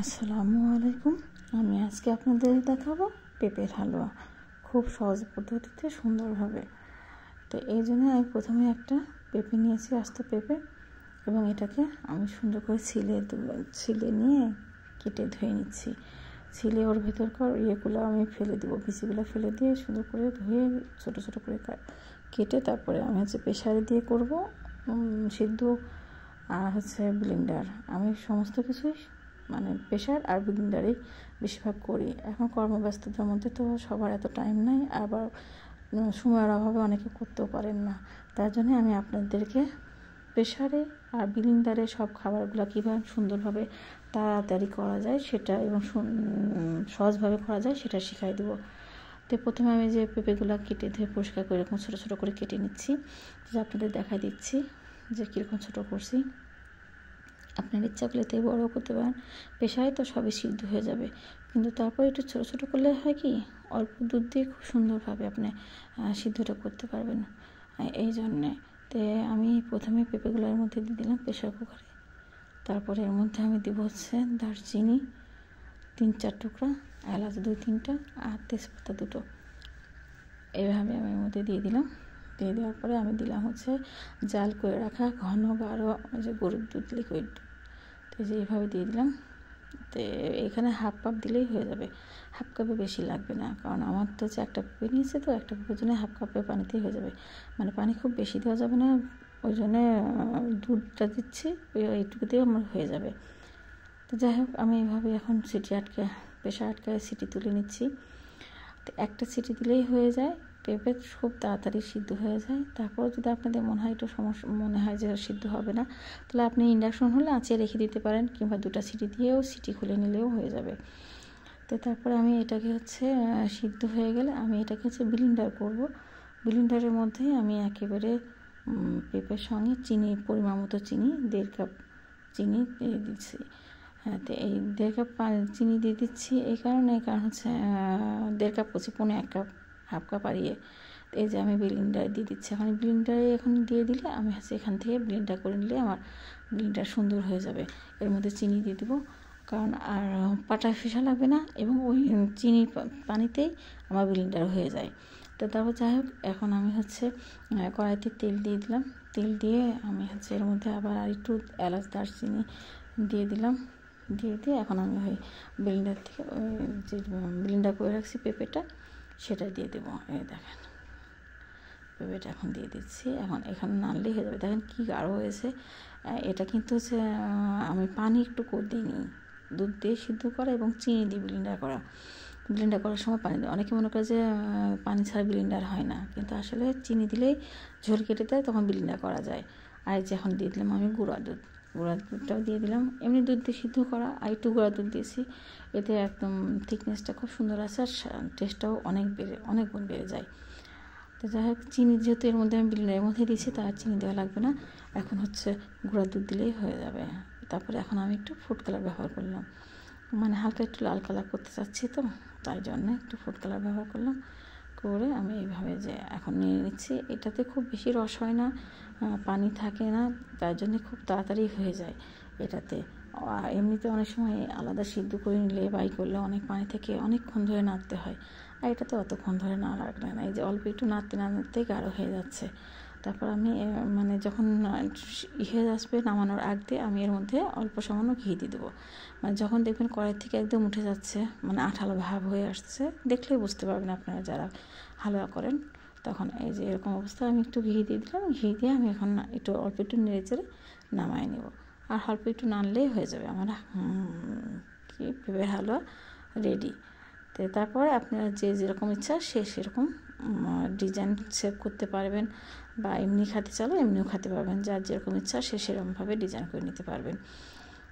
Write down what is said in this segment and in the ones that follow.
আসসালামু আলাইকুম। আমি আজকে আপনাদের দেখাবো পেঁপের হালুয়া, খুব সহজ পদ্ধতিতে সুন্দরভাবে। তো এই জন্য আমি প্রথমে একটা পেঁপে নিয়েছি, আস্ত পেঁপে, এবং এটাকে আমি সুন্দর করে ছিলে নিয়ে কেটে ধুয়ে নিচ্ছি। ছিলে ওর ভেতরকার ইয়েগুলো আমি ফেলে দেবো, বিচিগুলো ফেলে দিয়ে সুন্দর করে ধুয়ে ছোটো ছোটো করে কেটে তারপরে আমি প্রেসারে দিয়ে করব সিদ্ধ, আর ব্লেন্ডার। আমি সমস্ত কিছুই প্রেশার আর ব্লেন্ডারেই বেশিরভাগ করি। এখন কর্মব্যস্ততার মধ্যে তো সবার এত টাইম নাই, আবার সময়ের অভাবে অনেকে করতেও পারেন না। তার জন্য আমি আপনাদেরকে প্রেশারে আর ব্লেন্ডারে সব খাবারগুলো কীভাবে সুন্দরভাবে তাড়াতাড়ি করা যায় সেটা, এবং সহজভাবে করা যায় সেটা শিখাই দেবো। তো প্রথমে আমি যে পেঁপেগুলো কেটে ধুয়ে পরিষ্কার করে এরকম ছোটো ছোটো করে কেটে নিচ্ছি, যে আপনাদের দেখাই দিচ্ছি যে কীরকম ছোটো করছি। আপনার ইচ্ছা করলে তো বড়ও করতে পারেন, প্রেশারে তো সবই সিদ্ধ হয়ে যাবে, কিন্তু তারপর একটু ছোটো ছোটো করলে হয় কি, অল্প দুধ দিয়ে খুব সুন্দরভাবে আপনি সিদ্ধটা করতে পারবেন। এই জন্যে তো আমি প্রথমে পেঁপেগুলোর মধ্যে দিয়ে দিলাম প্রেশার কুকারে। তারপরে এর মধ্যে আমি দেবো দারচিনি 3-4 টুকরা, এলাচ 2-3টা, আর তেজপাতা 2টো। এইভাবে আমি এর মধ্যে দিয়ে দিলাম। দিয়ে দেওয়ার পরে আমি দিলাম জাল করে রাখা ঘন গাঢ় যে গরুর দুধ, লিকুইড দুধ। তো যে এইভাবে দিয়ে দিলাম। তো এখানে হাফ কাপ দিলেই হয়ে যাবে, হাফ কাপে বেশি লাগবে না, কারণ আমার তো একটা পেঁপে নিয়েছে, তো একটা পেঁপের জন্য হাফ কাপের পানিতেই হয়ে যাবে। পানি খুব বেশি দেওয়া যাবে না, ওই জন্যে দুধটা দিচ্ছি, এইটুকুতেই আমার হয়ে যাবে। তো যাই হোক, আমি এইভাবে এখন প্রেশার আটকায় সিটি তুলে নিচ্ছি। তো একটা সিটি দিলেই হয়ে যায়, পেঁপে খুব তাড়াতাড়ি সিদ্ধ হয়ে যায়। তারপর যদি আপনাদের মনে হয় যে সিদ্ধ হবে না, তাহলে আপনি ইন্ডাকশন হলে আঁচে রেখে দিতে পারেন, কিংবা 2টা সিটি দিয়েও সিটি খুলে নিলেও হয়ে যাবে। তো তারপরে আমি এটাকে সিদ্ধ হয়ে গেলে আমি এটাকে ব্লেন্ডার করব। ব্লেন্ডারের মধ্যে আমি একেবারে পেঁপের সঙ্গে চিনি, পরিমাণ মতো চিনি, 1.5 কাপ চিনি দিয়ে দিচ্ছি। হ্যাঁ, তো এই 1.5 কাপ চিনি দিয়ে দিচ্ছি এই কারণ 1.5 কাপ করছি, 1.5 কাপ, হাফ কাপ আরিয়ে। এই যে আমি ব্লেন্ডারে দিয়ে দিচ্ছি। ব্লেন্ডারে এখন দিয়ে দিলে আমি এখান থেকে ব্লেন্ডার করে নিলে আমার ব্লেন্ডার সুন্দর হয়ে যাবে। এর মধ্যে চিনি দিয়ে দেবো, কারণ আর পাটায় ফেসা লাগবে না, এবং ওই চিনির পানিতেই আমার ব্লেন্ডার হয়ে যায়। তো তারপর যাই হোক, এখন আমি কড়াইতে তেল দিয়ে দিলাম। তেল দিয়ে আমি এর মধ্যে আবার আর একটু এলাচ, দারচিনি দিয়ে দিলাম। দিয়ে এখন আমি ওই ব্লেন্ডার থেকে যে ব্লেন্ডার করে রাখছি পেঁপেটা, সেটা দিয়ে দেবো। এই দেখেন, পেঁপেটা এখন দিয়ে দিচ্ছি। এখানে নাড়লেই হয়ে যাবে। দেখেন কি গাঢ় হয়েছে। এটা কিন্তু আমি পানি একটু দিইনি, দুধ দিয়ে সিদ্ধ করা এবং চিনি দিয়ে ব্লেন্ডার করার সময় পানি দেয়। অনেকে মনে করে যে পানি ছাড়া ব্লেন্ডার হয় না, কিন্তু আসলে চিনি দিলেই ঝোল কেটে দেয়, তখন ব্লেন্ডার করা যায়। আর যে এখন দিয়ে দিলাম আমি গুঁড়া দুধটাও দিয়ে দিলাম। এমনি দুধ দিয়ে সিদ্ধ করা, আর একটু গুঁড়া দুধ দিয়েছি, এতে একদম থিকনেসটা খুব সুন্দর আছে, আর টেস্টটাও অনেক গুণ বেড়ে যায়। তো যাই হোক, চিনি যেহেতু এর মধ্যে আমি ব্লেন্ডারের মধ্যে দিয়েছি, তার চিনি দেওয়া লাগবে না। এখন গুঁড়া দুধ দিলেই হয়ে যাবে। তারপরে এখন আমি একটু ফুড কালার ব্যবহার করলাম, হালকা একটু লাল কালার করতে চাচ্ছি, তো তাই জন্য একটু ফুড কালার ব্যবহার করলাম। করে আমি এইভাবে এখন নিয়ে নিচ্ছি। এটাতে খুব বেশি রস হয় না, পানি থাকে না, তাই জন্যে খুব তাড়াতাড়ি হয়ে যায় এটাতে। এমনিতে অনেক সময় আলাদা সিদ্ধ করে নিলে বা করলে অনেক পানি থেকে অনেকক্ষণ ধরে নাড়তে হয়, আর এটাতে অতক্ষণ ধরে না লাগলে না। এই যে অল্প একটু নাড়তেই গাঢ় হয়ে যাচ্ছে। তারপর আমি যখন হয়ে আসবে নামানোর আগ দিয়ে আমি এর মধ্যে অল্প সামান্য ঘি দিয়ে দেবো। যখন দেখবেন কড়াই থেকে একদম উঠে যাচ্ছে, আঠালো ভাব হয়ে আসছে, দেখলেই বুঝতে পারবেন আপনারা যারা হালুয়া করেন। তখন এই যে এরকম অবস্থা, আমি একটু ঘি দিয়ে দিলাম। ঘি দিয়ে আমি এখন অল্প একটু নেড়ে চেড়ে নামাই নেব, আর অল্প একটু নাড়লেই হয়ে যাবে আমার পেঁপের হালুয়া রেডি। তো তারপরে আপনারা যেরকম ইচ্ছা সেরকম ডিজাইন সেভ করতে পারবেন, বা এমনি খেতে চাইলে এমনিও খেতে পারবেন, যার যেরকম ইচ্ছা সেরকমভাবে ডিজাইন করে নিতে পারবেন।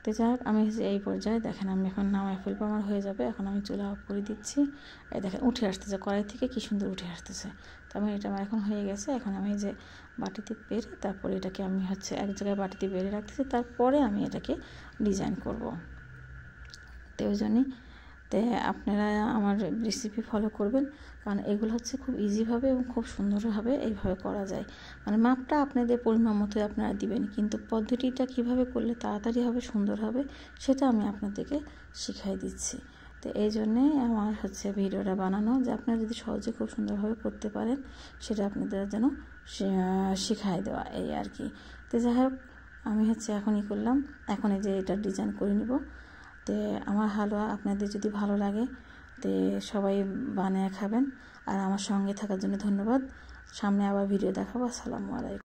তো যাই হোক, আমি এই পর্যায়ে দেখেন আমি এখন নামায় ফেলবো, আমার হয়ে যাবে। এখন আমি চুলা অফ করে দিচ্ছি। এই দেখেন উঠে আসতেছে, কড়াই থেকে কি সুন্দর উঠে আসতেছে। তো এটা আমার এখন হয়ে গেছে। এখন আমি বাটিতে পেরে তারপরে এটাকে আমি এক জায়গায় বাটিতে বেড়ে রাখতেছি, তারপরে আমি এটাকে ডিজাইন করব। তো ওই জন্যই তো আপনারা আমার রেসিপি ফলো করবেন, কারণ এগুলো হচ্ছে খুব ইজিভাবে এবং খুব সুন্দরভাবে এইভাবে করা যায়। মানে মাপটা আপনাদের পরিমাণ মতো আপনারা দিবেন, কিন্তু পদ্ধতিটা কিভাবে করলে তাড়াতাড়ি হবে, সুন্দর হবে, সেটা আমি আপনাদেরকে শিখাই দিচ্ছি। তো এই জন্যে আমার হচ্ছে ভিডিওটা বানানো, যে আপনারা যদি সহজে খুব সুন্দরভাবে করতে পারেন, সেটা আপনাদের যেন শিখাই দেওয়া, এই আর কি। তো যাই হোক, আমি হচ্ছে এখনই করলাম, এখন এই যে এটা ডিজাইন করে নিব। তো আমার হালুয়া আপনাদের যদি ভালো লাগে, তো সবাই বানিয়ে খাবেন। আর আমার সঙ্গে থাকার জন্য ধন্যবাদ। সামনে আবার ভিডিও দেখাবো। আসসালামু আলাইকুম।